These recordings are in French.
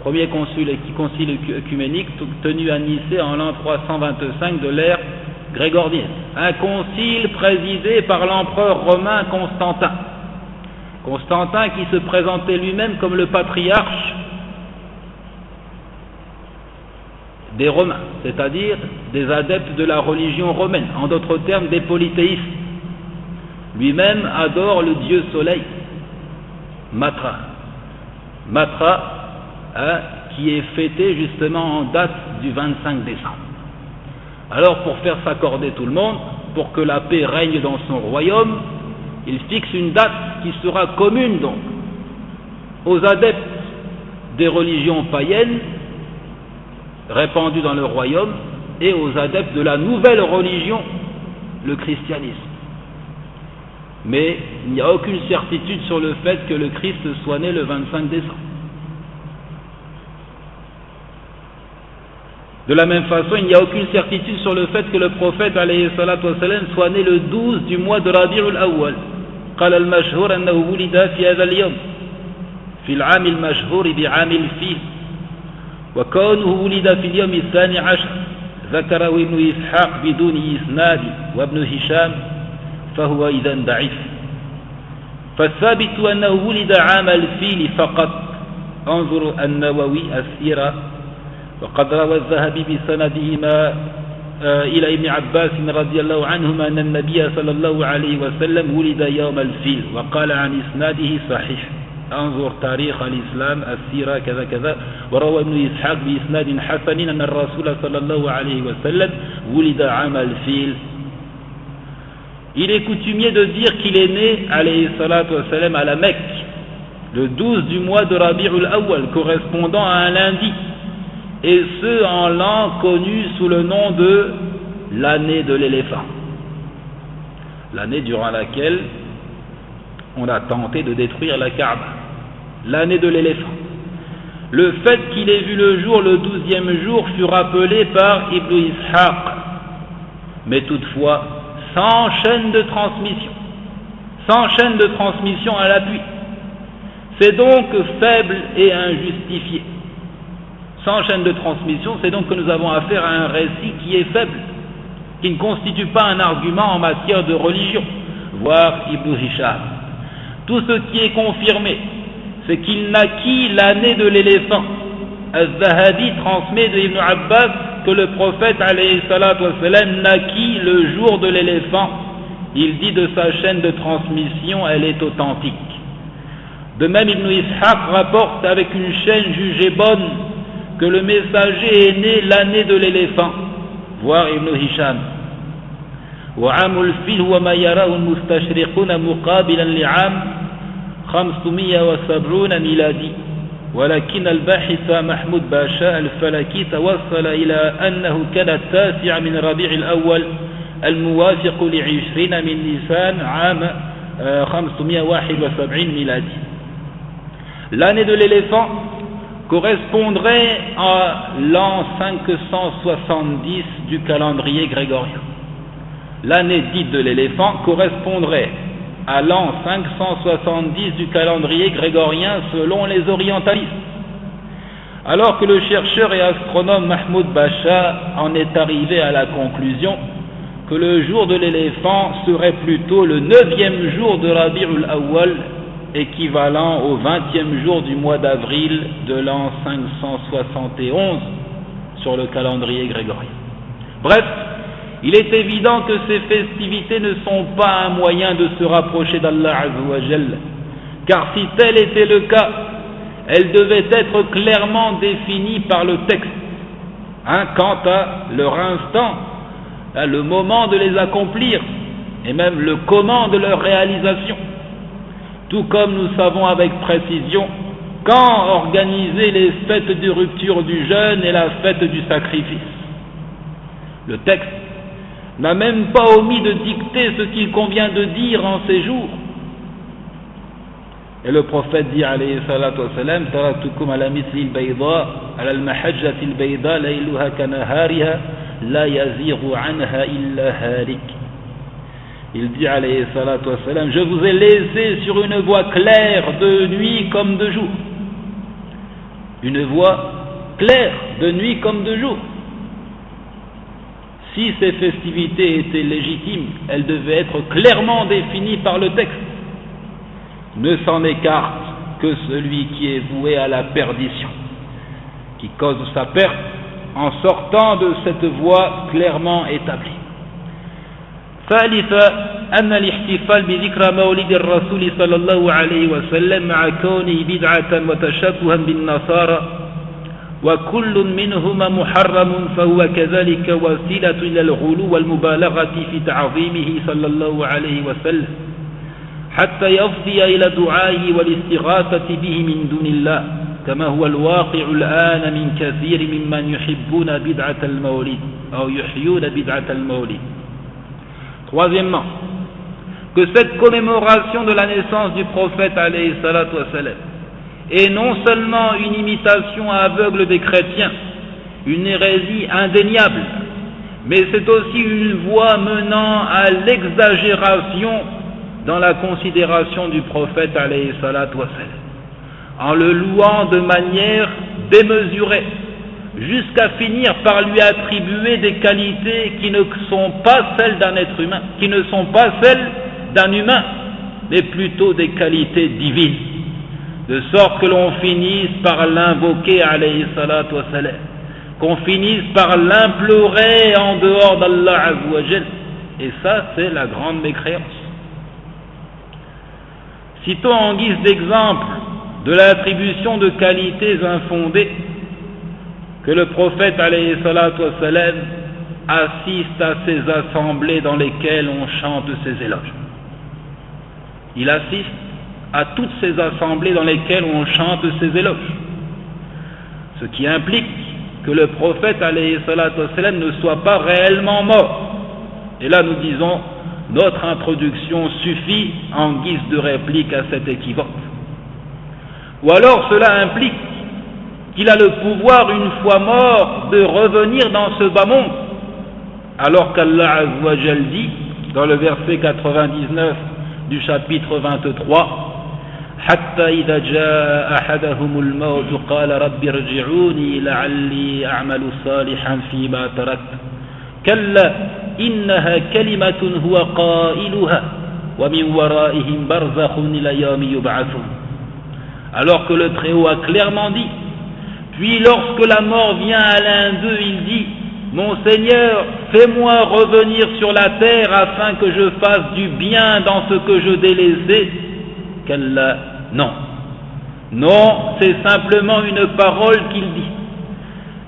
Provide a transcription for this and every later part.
premier concile œcuménique tenu à Nicée en l'an 325 de l'ère grégorienne. Un concile présidé par l'empereur romain Constantin. Constantin qui se présentait lui-même comme le patriarche des Romains, c'est-à-dire des adeptes de la religion romaine, en d'autres termes des polythéistes. Lui-même adore le dieu soleil, Matra. Matra, qui est fêté justement en date du 25 décembre. Alors pour faire s'accorder tout le monde, pour que la paix règne dans son royaume, il fixe une date qui sera commune donc aux adeptes des religions païennes répandues dans le royaume et aux adeptes de la nouvelle religion, le christianisme. Mais il n'y a aucune certitude sur le fait que le Christ soit né le 25 décembre. De la même façon, il n'y a aucune certitude sur le fait que le prophète alayhi salatu wassalam soit né le 12 du mois de Rabi'ul Awwal. قال المشهور أنه ولد في هذا اليوم في العام المشهور بعام الفيل وكونه ولد في اليوم الثاني عشر ذكره ابن إسحاق بدون إسناد وابن هشام فهو إذا ضعيف فالثابت أنه ولد عام الفيل فقط انظر النووي السيرة وقد روى الذهبي بسندهما إلى ابن عباس رضي الله عنهما أن النبي صلى الله عليه وسلم ولد يوم الفيل وقال عن إسناده صحيح انظر تاريخ الإسلام السيرة كذا كذا وروى ابن إسحاق بإسناد حسن أن الرسول صلى الله عليه وسلم ولد عام الفيل. Il est coutumier de dire qu'il est né alayhi salatu wassalam à la Mecque le 12 du mois de Rabi'ul Awwal correspondant à un lundi, et ce en l'an connu sous le nom de l'année de l'éléphant, l'année durant laquelle on a tenté de détruire la Kaaba, l'année de l'éléphant. Le fait qu'il ait vu le jour le 12e jour fut rappelé par Ibn Ishaq, mais toutefois sans chaîne de transmission à l'appui. C'est donc faible et injustifié. Sans chaîne de transmission, c'est donc que nous avons affaire à un récit qui est faible, qui ne constitue pas un argument en matière de religion, voire Ibn Hisham. Tout ce qui est confirmé, c'est qu'il naquit l'année de l'éléphant. Al-Zahabi transmet de Ibn Abbas que le prophète alayhi salatu wassalam naquit le jour de l'éléphant. Il dit de sa chaîne de transmission, elle est authentique. De même, Ibn Ishaq rapporte avec une chaîne jugée bonne que le messager est né l'année de l'éléphant, voire Ibn Hisham. وعام الفيل هو ما يراه المستشرقون مقابلا لعام 570 ميلادي ولكن الباحث محمود باشا الفلكي توصل إلى أنه كان التاسع من ربيع الأول الموافق ل20 من نيسان عام 571 ميلادي. L'année de l'éléphant correspondrait à l'an 570 du calendrier grégorien. L'année dite de l'éléphant correspondrait à l'an 570 du calendrier grégorien selon les orientalistes. Alors que le chercheur et astronome Mahmoud Bacha en est arrivé à la conclusion que le jour de l'éléphant serait plutôt le 9e jour de Rabi'ul Awwal, équivalent au 20e jour du mois d'avril de l'an 571 sur le calendrier grégorien. Bref, il est évident que ces festivités ne sont pas un moyen de se rapprocher d'Allah Azza wa Jalla, car si tel était le cas, elles devaient être clairement définies par le texte. Quant à leur instant, le moment de les accomplir, et même le comment de leur réalisation. Tout comme nous savons avec précision quand organiser les fêtes de rupture du jeûne et la fête du sacrifice. Le texte n'a même pas omis de dicter ce qu'il convient de dire en ces jours. Et le prophète dit alayhi salatu wassalam, taraktukum ala mithli al-bayda ala al-mahajjati al-bayda layluha kanahariha la yaziru anha illa halik. Il dit alayhi salatu wassalam, je vous ai laissé sur une voie claire de nuit comme de jour. une voie claire, de nuit comme de jour. Si ces festivités étaient légitimes, elles devaient être clairement définies par le texte. Ne s'en écarte que celui qui est voué à la perdition, qui cause sa perte en sortant de cette voie clairement établie. ثالثا أن الاحتفال بذكرى مولد الرسول صلى الله عليه وسلم مع كونه بدعة وتشبها بالنصارى وكل منهما محرم فهو كذلك وسيلة إلى الغلو والمبالغة في تعظيمه صلى الله عليه وسلم حتى يفضي إلى دعائه والاستغاثة به من دون الله كما هو الواقع الآن من كثير ممن يحبون بدعة المولد أو يحيون بدعة المولد. Troisièmement, que cette commémoration de la naissance du prophète alayhi salatu wassalam est non seulement une imitation aveugle des chrétiens, une hérésie indéniable, mais c'est aussi une voie menant à l'exagération dans la considération du prophète alayhi salatu wassalam, en le louant de manière démesurée, jusqu'à finir par lui attribuer des qualités qui ne sont pas celles d'un être humain, qui ne sont pas celles d'un humain, mais plutôt des qualités divines, de sorte que l'on finisse par l'invoquer alayhi salatu wassalam, qu'on finisse par l'implorer en dehors d'Allah azza wa jal, et ça c'est la grande mécréance. Citons en guise d'exemple de l'attribution de qualités infondées que le prophète alayhi salatu wassalam assiste à ces assemblées dans lesquelles on chante ses éloges. Il assiste à toutes ces assemblées dans lesquelles on chante ses éloges, ce qui implique que le prophète alayhi salatu wassalam ne soit pas réellement mort. Et là nous disons, notre introduction suffit en guise de réplique à cet équivoque. Ou alors cela implique qu'il a le pouvoir, une fois mort, de revenir dans ce bas monde, alors qu'Allah azza wa jal dit dans le verset 99 du chapitre 23, حتى إذا جاء أحدهم الموت قال رب ارجعوني لعلي أعمل صالحا فيما تركت كلا إنها كلمة هو قائلها ومن ورائهم برزخ إلى يوم يبعثون. Alors que le Très-Haut a clairement dit, puis lorsque la mort vient à l'un d'eux, il dit, mon Seigneur, fais-moi revenir sur la terre afin que je fasse du bien dans ce que je délaissais. Qu'Allah, non. Non, c'est simplement une parole qu'il dit.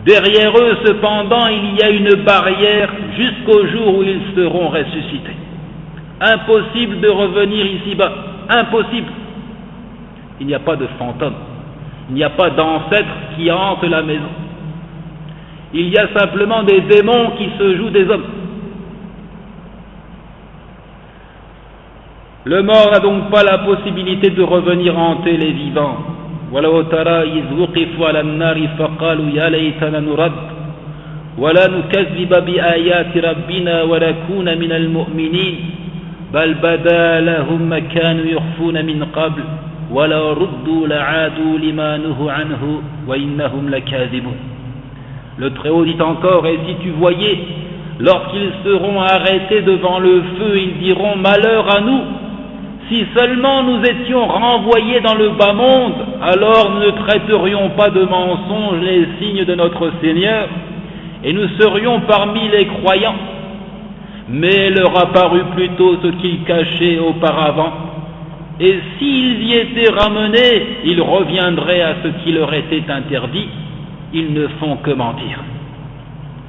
Derrière eux, cependant, il y a une barrière jusqu'au jour où ils seront ressuscités. Impossible de revenir ici-bas. Impossible. Il n'y a pas de fantôme. Il n'y a pas d'ancêtres qui hantent la maison. Il y a simplement des démons qui se jouent des hommes. Le mort n'a donc pas la possibilité de revenir hanter les vivants. وَلَوْ تَرَى إِذْ وُقِفُوا عَلَى النَّارِ فَقَالُوا يَا لَيْتَنَا نُرَدُّ وَلَا نُكَذِّبَ بِآيَاتِ رَبِّنَا وَنَكُونَ مِنَ الْمُؤْمِنِينَ بَلْ بَدَا لَهُم مَّا كَانُوا يُخْفُونَ مِنْ قَبْلُ وَلَوْ رُدُّوا لَعَادُوا لِمَا نُهُوا عَنْهُ وَإِنَّهُمْ لَكَاذِبُونَ. Le Très-Haut dit encore, et si tu voyais, lorsqu'ils seront arrêtés devant le feu, ils diront, malheur à nous, si seulement nous étions renvoyés dans le bas monde, alors nous ne traiterions pas de mensonges les signes de notre Seigneur, et nous serions parmi les croyants. Mais leur apparut plutôt ce qu'ils cachaient auparavant, et s'ils y étaient ramenés, ils reviendraient à ce qui leur était interdit. Ils ne font que mentir.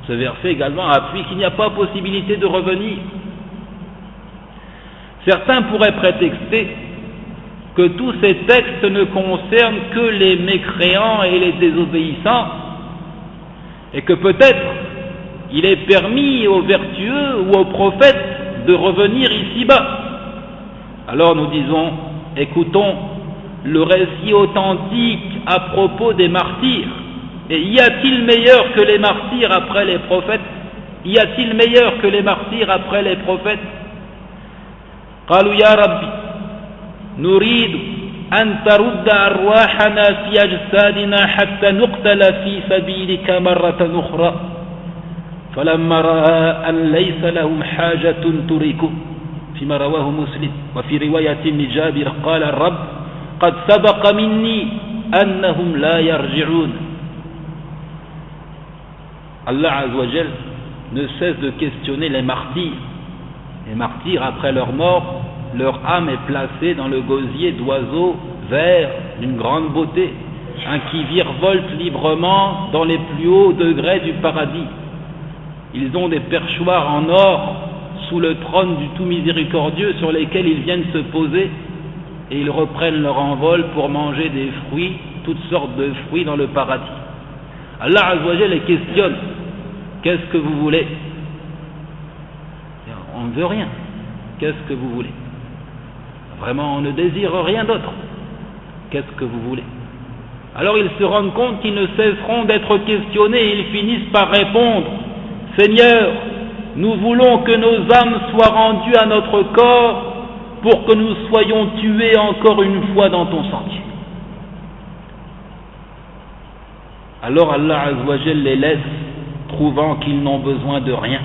Ce verset également appuie qu'il n'y a pas possibilité de revenir. Certains pourraient prétexter que tous ces textes ne concernent que les mécréants et les désobéissants, et que peut-être il est permis aux vertueux ou aux prophètes de revenir ici-bas. Alors nous disons, écoutons le récit authentique à propos des martyrs. Et y a-t-il meilleur que les martyrs après les prophètes? Y a-t-il meilleur que les martyrs après les prophètes? قالوا يا ربي نريد أن ترد أرواحنا في أجسادنا حتى نقتل في سبيلك مرة أخرى فلما رأى أن ليس لهم حاجة تركه فيما رواه مسلم وفي رواية لجابر قال الرب قد سبق مني أنهم لا يرجعون. Allah Azza wa Jal ne cesse de questionner les martyrs. Les martyrs, après leur mort, leur âme est placée dans le gosier d'oiseaux verts d'une grande beauté, qui virevoltent librement dans les plus hauts degrés du paradis. Ils ont des perchoirs en or sous le trône du tout miséricordieux sur lesquels ils viennent se poser et ils reprennent leur envol pour manger des fruits, toutes sortes de fruits dans le paradis. Allah Azza wa Jal les questionne. Qu'est-ce que vous voulez? On ne veut rien. Qu'est-ce que vous voulez? Vraiment, on ne désire rien d'autre. Qu'est-ce que vous voulez? Alors ils se rendent compte qu'ils ne cesseront d'être questionnés et ils finissent par répondre: Seigneur, nous voulons que nos âmes soient rendues à notre corps pour que nous soyons tués encore une fois dans ton sentier. Alors Allah Azza wa Jal les laisse, trouvant qu'ils n'ont besoin de rien.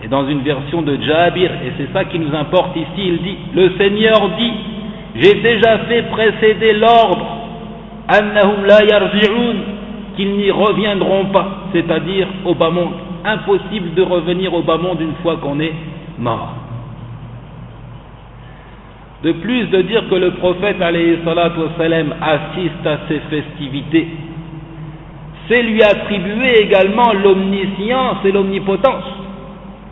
Et dans une version de Jabir, et c'est ça qui nous importe ici, il dit, le Seigneur dit, j'ai déjà fait précéder l'ordre, annahum la yarji'un, qu'ils n'y reviendront pas, c'est-à-dire au bas monde. Impossible de revenir au bas monde une fois qu'on est mort. De plus, de dire que le prophète alayhi salatu wassalam assiste à ces festivités, c'est lui attribuer également l'omniscience et l'omnipotence.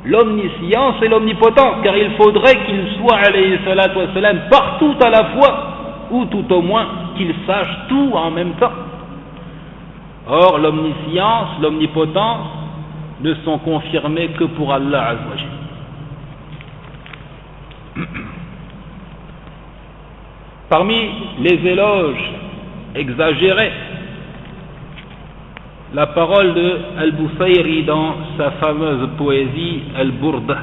L'omniscience et l'omnipotence, car il faudrait qu'il soit alayhi salatu wassalam partout à la fois, ou tout au moins qu'il sache tout en même temps. Or, l'omniscience, l'omnipotence ne sont confirmées que pour Allah Azza wa Jal. Parmi les éloges exagérés, la parole de Al-Busayri dans sa fameuse poésie Al-Burda.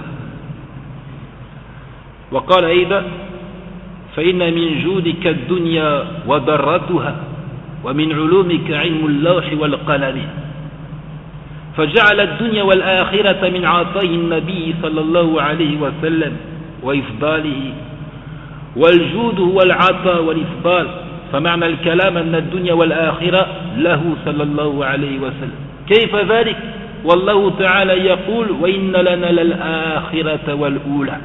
وقال أيضا فإن من جودك الدنيا وضرتها ومن علومك علم اللوح والقلم فجعل الدنيا والآخرة من عطاء النبي صلى الله عليه وسلم وإفضاله والجود هو العطاء والإفضال فمعنى الكلام أن الدنيا والآخرة له صلى الله عليه وسلم. كيف ذلك؟ والله تعالى يقول وإن لنا للآخرة والأولى.